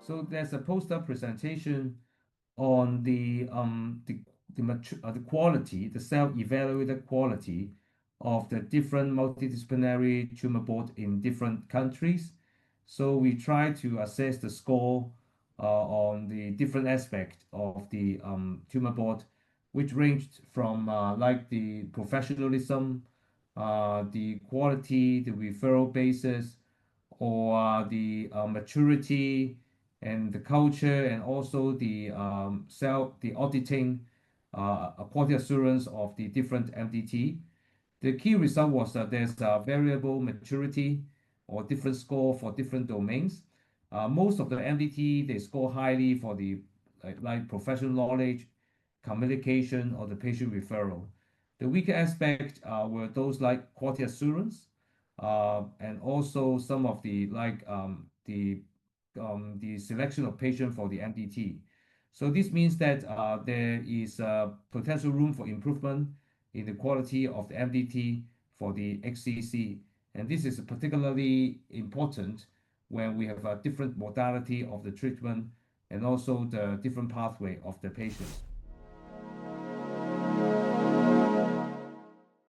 So there's a poster presentation on the quality, the self-evaluated quality of the different multidisciplinary tumor board in different countries. So we try to assess the score on the different aspect of the tumor board, which ranged from like the professionalism, the quality, the referral basis, or the maturity and the culture, and also the the auditing, quality assurance of the different MDT. The key result was that there's a variable maturity or different score for different domains. Most of the MDT they score highly for the like professional knowledge, communication, or the patient referral. The weaker aspect were those like quality assurance, and also some of the like the selection of patient for the MDT. So this means that there is potential room for improvement in the quality of the MDT for the HCC, and this is particularly important when we have a different modality of the treatment and also the different pathway of the patients.